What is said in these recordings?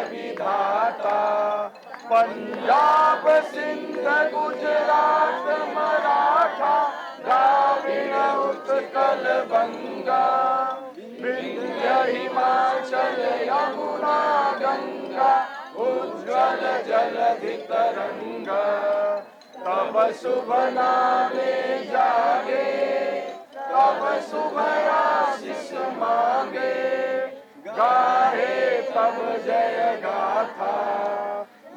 विधाता। पंजाब सिंध गुजरात मराठा द्राविण उत्कल बंगा, विंध्य हिमाचल यमुना गंगा, उज्ज्वल जलधि तरंगा। तब शुभ नामे जागे, तब शुभ आशीष मांगे, गाहे तब जय गाथा।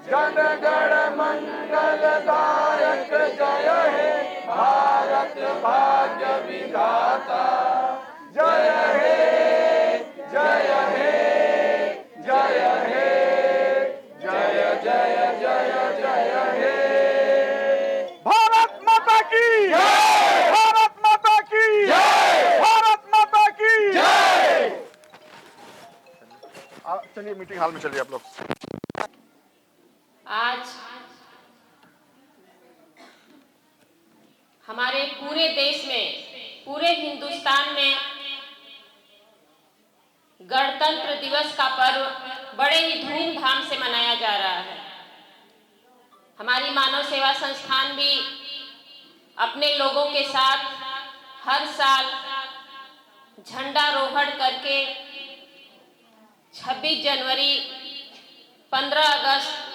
जन गण मंगल दायक जय हे भारत भाग्य विधाता। जय हे जय हे जय हे जय जय जय जय हे। भारत माता की जय, भारत माता की जय, भारत माता की जय। चलिए मीटिंग हॉल में चलिए आप लोग। आज हमारे पूरे देश में, पूरे हिंदुस्तान में गणतंत्र दिवस का पर्व बड़े ही धूमधाम से मनाया जा रहा है। हमारी मानव सेवा संस्थान भी अपने लोगों के साथ हर साल झंडारोहण करके 26 जनवरी, 15 अगस्त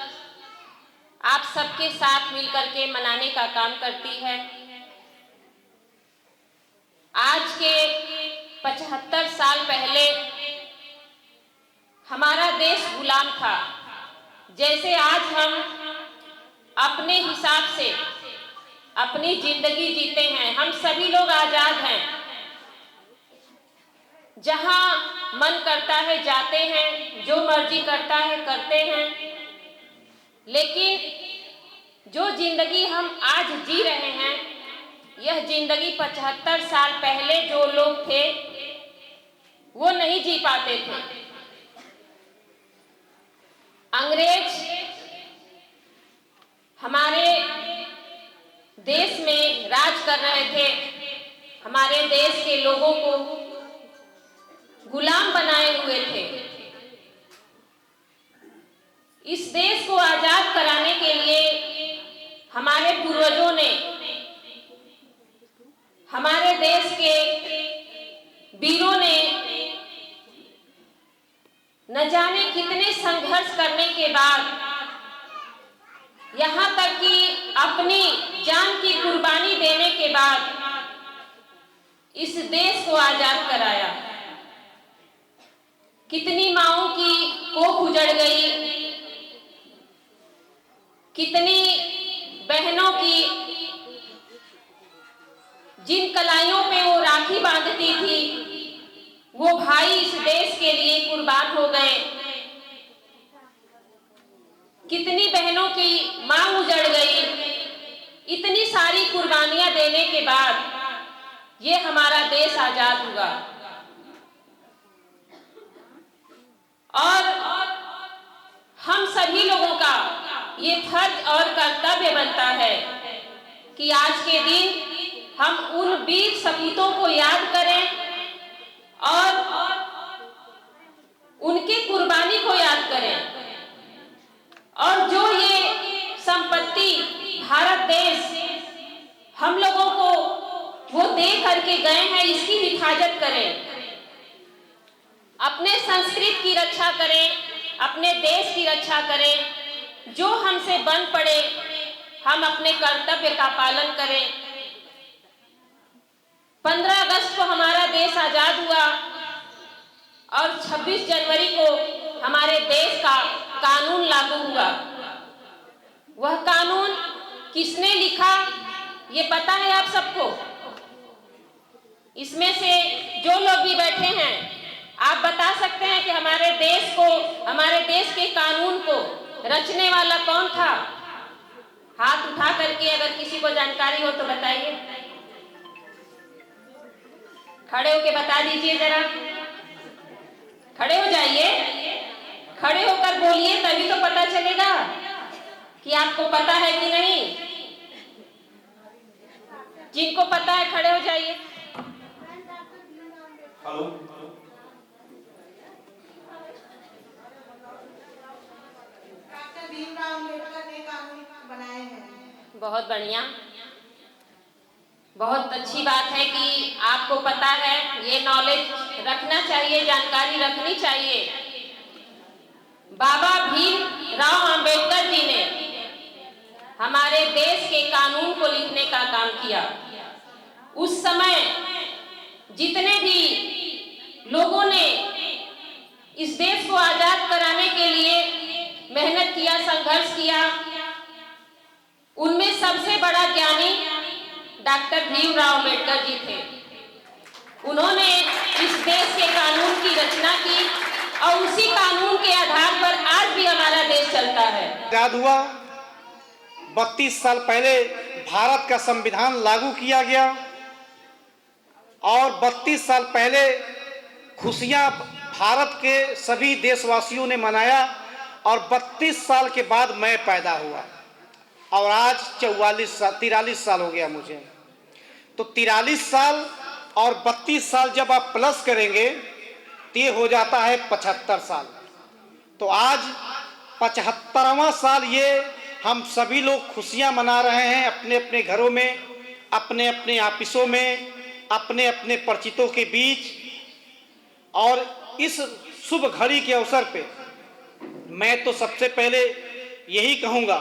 आप सबके साथ मिलकर के मनाने का काम करती है। आज के 75 साल पहले हमारा देश गुलाम था। जैसे आज हम अपने हिसाब से अपनी जिंदगी जीते हैं, हम सभी लोग आजाद हैं, जहां मन करता है जाते हैं, जो मर्जी करता है करते हैं। लेकिन जो जिंदगी हम आज जी रहे हैं, यह जिंदगी 75 साल पहले जो लोग थे वो नहीं जी पाते थे। अंग्रेज हमारे देश में राज कर रहे थे, हमारे देश के लोगों को गुलाम बनाए हुए थे। इस देश को आजाद कराने के लिए हमारे पूर्वजों ने, हमारे देश के वीरों ने न जाने कितने संघर्ष करने के बाद, यहाँ तक कि अपनी जान की कुर्बानी देने के बाद इस देश को आजाद कराया। कितनी माओं की कोख उजड़ गई, कितनी बहनों की जिन कलाइयों पे वो राखी बांधती थी, वो भाई इस देश के लिए कुर्बान हो गए। कितनी बहनों की मां उजड़ गई। इतनी सारी कुर्बानियां देने के बाद ये हमारा देश आजाद हुआ। और हम सभी लोगों का ये फर्ज और कर्तव्य बनता है कि आज के दिन हम उन वीर सपूतों को याद करें और उनकी कुर्बानी को याद करें। और जो ये संपत्ति भारत देश हम लोगों को वो दे करके गए हैं, इसकी हिफाजत करें, अपने संस्कृति की रक्षा करें, अपने देश की रक्षा करें। जो हमसे बन पड़े हम अपने कर्तव्य का पालन करें। 15 अगस्त को हमारा देश आजाद हुआ और 26 जनवरी को हमारे देश का कानून लागू हुआ। वह कानून किसने लिखा ये पता है आप सबको? इसमें से जो लोग भी बैठे हैं, आप बता सकते हैं कि हमारे देश को, हमारे देश के कानून को रचने वाला कौन था? हाथ उठा करके अगर किसी को जानकारी हो तो बताइए। खड़े होके बता दीजिए जरा। खड़े हो जाइए, खड़े होकर बोलिए, तभी तो पता चलेगा कि आपको पता है कि नहीं। जिनको पता है खड़े हो जाइए। बहुत बढ़िया, बहुत अच्छी बात है कि आपको पता है, ये नॉलेज रखना चाहिए, जानकारी रखनी चाहिए। बाबा भीमराव अंबेडकर जी ने हमारे देश के कानून को लिखने का काम किया। उस समय जितने भी लोगों ने इस देश को आजाद कराने के लिए मेहनत किया, संघर्ष किया, उनमें सबसे बड़ा ज्ञानी डॉक्टर भीमराव अंबेडकर जी थे। उन्होंने इस देश के कानून की रचना की और उसी कानून के आधार पर आज भी हमारा देश चलता है। आजाद हुआ, 32 साल पहले भारत का संविधान लागू किया गया और 32 साल पहले खुशियां भारत के सभी देशवासियों ने मनाया और 32 साल के बाद मैं पैदा हुआ और आज 43 साल हो गया मुझे। तो 43 साल और 32 साल जब आप प्लस करेंगे तो ये हो जाता है 75 साल। तो आज 75वां साल ये हम सभी लोग खुशियां मना रहे हैं अपने अपने घरों में, अपने अपने ऑफिसों में, अपने अपने परिचितों के बीच। और इस शुभ घड़ी के अवसर पे मैं तो सबसे पहले यही कहूँगा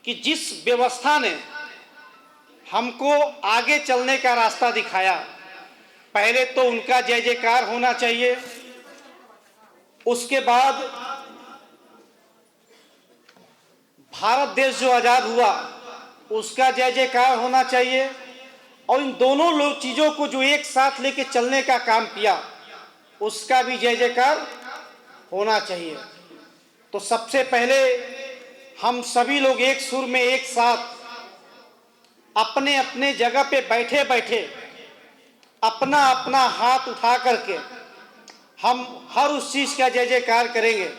कि जिस व्यवस्था ने हमको आगे चलने का रास्ता दिखाया, पहले तो उनका जय जयकार होना चाहिए। उसके बाद भारत देश जो आज़ाद हुआ उसका जय जयकार होना चाहिए और इन दोनों लोग चीज़ों को जो एक साथ लेके चलने का काम किया उसका भी जय जयकार होना चाहिए। तो सबसे पहले हम सभी लोग एक सुर में एक साथ अपने अपने जगह पे बैठे बैठे अपना अपना हाथ उठा करके हम हर उस चीज़ का जय जयकार करेंगे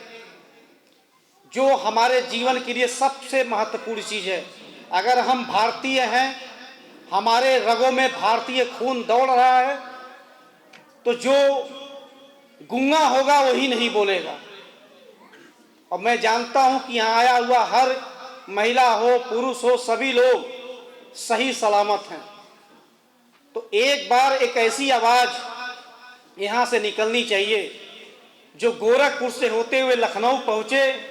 जो हमारे जीवन के लिए सबसे महत्वपूर्ण चीज़ है। अगर हम भारतीय हैं, हमारे रगों में भारतीय खून दौड़ रहा है, तो जो गूंगा होगा वही नहीं बोलेगा। और मैं जानता हूं कि यहाँ आया हुआ हर महिला हो, पुरुष हो, सभी लोग सही सलामत हैं। तो एक बार एक ऐसी आवाज़ यहाँ से निकलनी चाहिए जो गोरखपुर से होते हुए लखनऊ पहुँचे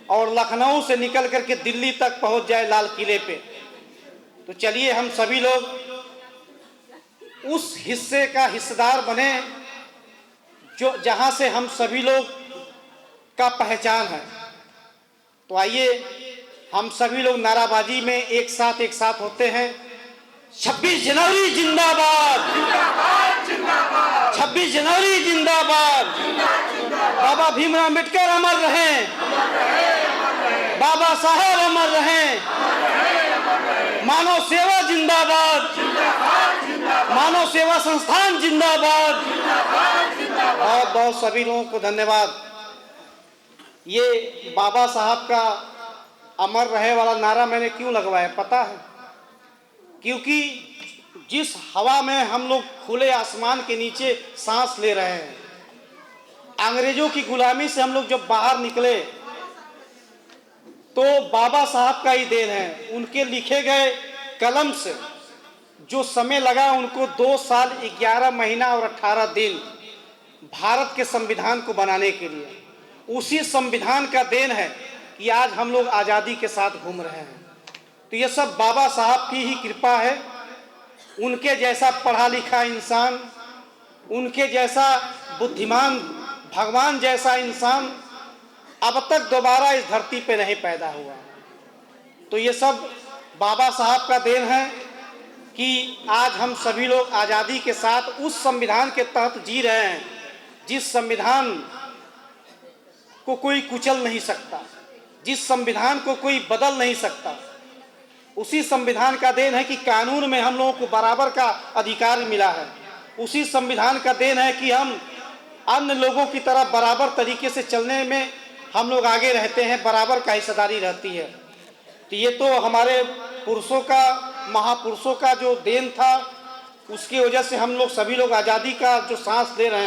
और लखनऊ से निकल करके दिल्ली तक पहुँच जाए, लाल किले पे। तो चलिए हम सभी लोग उस हिस्से का हिस्सेदार बने जो जहाँ से हम सभी लोग का पहचान है। तो आइए हम सभी लोग नाराबाजी में एक साथ होते हैं। 26 जनवरी जिंदाबाद, 26 जनवरी जिंदाबाद। बाबा भीमराव अंबेडकर अमर रहें, बाबा साहेब अमर रहें। मानव सेवा जिंदाबाद, मानव सेवा संस्थान जिंदाबाद। बहुत बहुत सभी लोगों को धन्यवाद। ये बाबा साहब का अमर रहे वाला नारा मैंने क्यों लगवाया पता है? क्योंकि जिस हवा में हम लोग खुले आसमान के नीचे सांस ले रहे हैं, अंग्रेजों की गुलामी से हम लोग जब बाहर निकले तो बाबा साहब का ही देन है। उनके लिखे गए कलम से जो समय लगा उनको 2 साल 11 महीना और 18 दिन भारत के संविधान को बनाने के लिए, उसी संविधान का देन है कि आज हम लोग आज़ादी के साथ घूम रहे हैं। तो ये सब बाबा साहब की ही कृपा है। उनके जैसा पढ़ा लिखा इंसान, उनके जैसा बुद्धिमान, भगवान जैसा इंसान अब तक दोबारा इस धरती पे नहीं पैदा हुआ। तो ये सब बाबा साहब का देन है कि आज हम सभी लोग आज़ादी के साथ उस संविधान के तहत जी रहे हैं जिस संविधान को कोई कुचल नहीं सकता, जिस संविधान को कोई बदल नहीं सकता। उसी संविधान का देन है कि कानून में हम लोगों को बराबर का अधिकार मिला है। उसी संविधान का देन है कि हम अन्य लोगों की तरह बराबर तरीके से चलने में हम लोग आगे रहते हैं, बराबर का हिस्सेदारी रहती है। तो ये तो हमारे पुरुषों का, महापुरुषों का जो देन था, उसकी वजह से हम लोग सभी लोग आज़ादी का जो सांस ले रहे हैं।